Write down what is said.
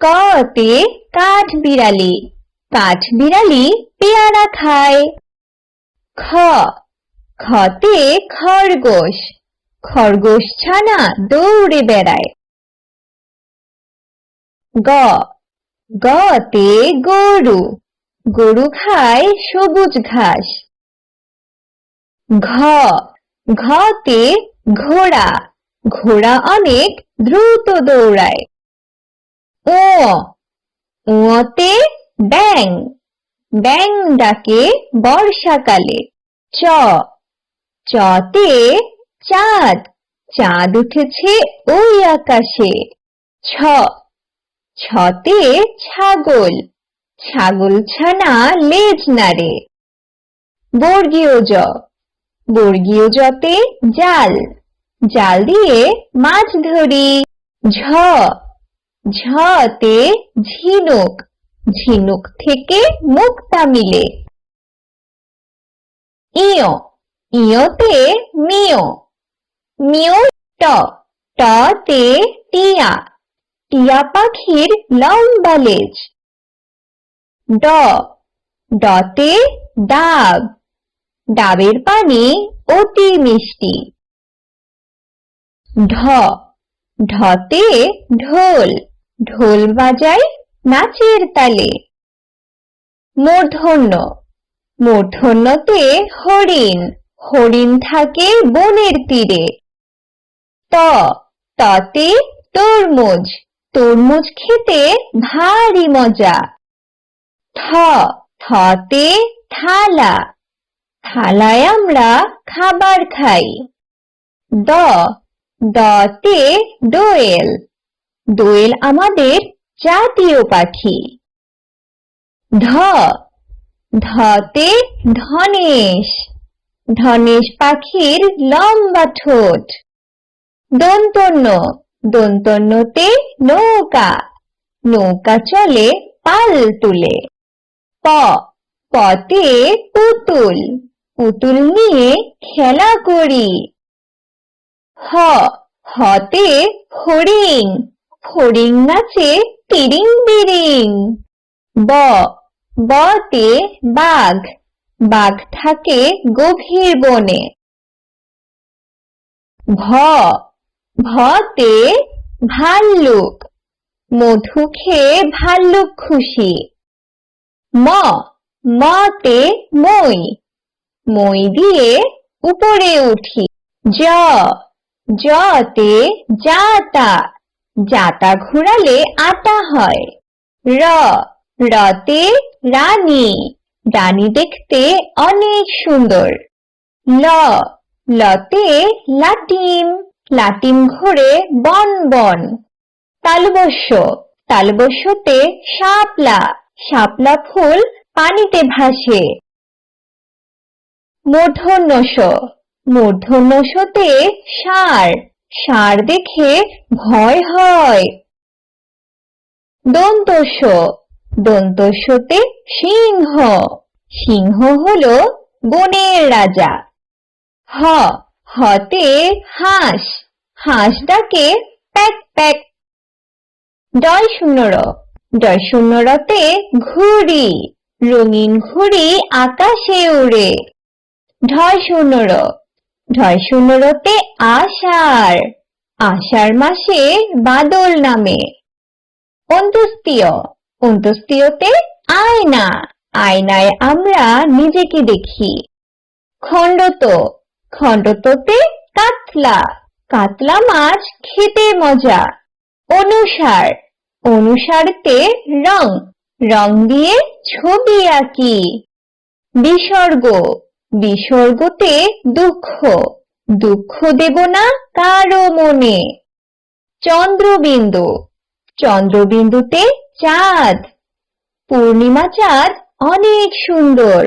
কতে কাঠবিড়ালি, কাঠবিড়ালি পেয়ারা খায়। খতে খরগোশ, খরগোশ ছানা দৌড়ে বেড়ায়। গতে গরু, গরু খায় সবুজ ঘাস। ঘতে ঘোড়া, ঘোড়া অনেক দ্রুত দৌড়ায়। ওতে ব্যাঙ, ব্যাঙ ডাকে বর্ষাকালে। চতে চাঁদ, চাঁদ উঠেছে ওই আকাশে। ছতে ছাগল, ছাগল ছানা লেজ নাড়ে। বর্গীয় জ, বর্গীয় জতে জাল, জাল দিয়ে মাছ ধরি। ঝতে ঝিনুক, ঝিনুক থেকে মুক্তা মিলে। ইয়তে মিয়, মিয় টতে টিয়া, টিয়া পাখির লম্বা লেজ। ডতে ডাব, ডাবের পানি অতি মিষ্টি। ঢতে ঢোল, ঢোল বাজায় নাচের তালে। মূর্ধন্য, মূর্ধন্যতে হরিণ, হরিণ থাকে বনের তীরে। ততে তরমুজ, তরমুজ খেতে ভারী মজা। থতে থালা, থালায় আমরা খাবার খাই। দতে দোয়েল, দোয়েল আমাদের জাতীয় পাখি। ধতে ধনেশ, ধনেশ পাখির লম্বা ঠোঁট। দন্তন্য, দন্তন্যতে নৌকা, নৌকা চলে পাল তুলে। পতে পুতুল, পুতুল নিয়ে খেলা করি। হতে ফড়িং, ফড়িং নাচে তিরিং বিরিং। বতে বাঘ, বাঘ থাকে গভীর বনে। ভতে ভাল্লুক, মধু খেয়ে ভাল্লুক খুশি। মতে মই, মই দিয়ে উপরে উঠি। জতে জাতা, জাতা ঘুরালে আটা হয়। রতে রানী, রানী দেখতে অনেক সুন্দর। লতে লাটিম, লাটিম ঘোরে বন বন। তালবস্য, তালবস্যতে শাপলা, শাপলা ফুল পানিতে ভাসে। মূর্ধন্য ষ, মূর্ধন্য ষতে ষাঁড়, ষাঁড় দেখে ভয় হয়। দন্ত স, দন্ত সতে সিংহ, সিংহ হলো বনের রাজা। হতে হাঁস, হাঁস ডাকে প্যাক প্যাক। ডয় শূন্য র, ডয় শূন্য রতে ঘুড়ি, রঙিন ঘুড়ি আকাশে উড়ে। ঢয় শূন্য র, ঢয় শূন্য রতে আষাঢ়, আষাঢ় মাসে বাদল নামে। অন্ত্যেষ্টিয়, অন্ত্যেষ্টিয়তে আয়না, আয়নায় আমরা নিজেকে দেখি। খণ্ডত, খণ্ডততে কাতলা, কাতলা মাছ খেতে মজা। অনুসার, অনুসারতে রং, রং দিয়ে ছবি আঁকি। বিসর্গ, বিসর্গতে দুঃখ, দুঃখ দেব না কারো মনে। চন্দ্রবিন্দু, চন্দ্রবিন্দুতে চাঁদ, পূর্ণিমা চাঁদ অনেক সুন্দর।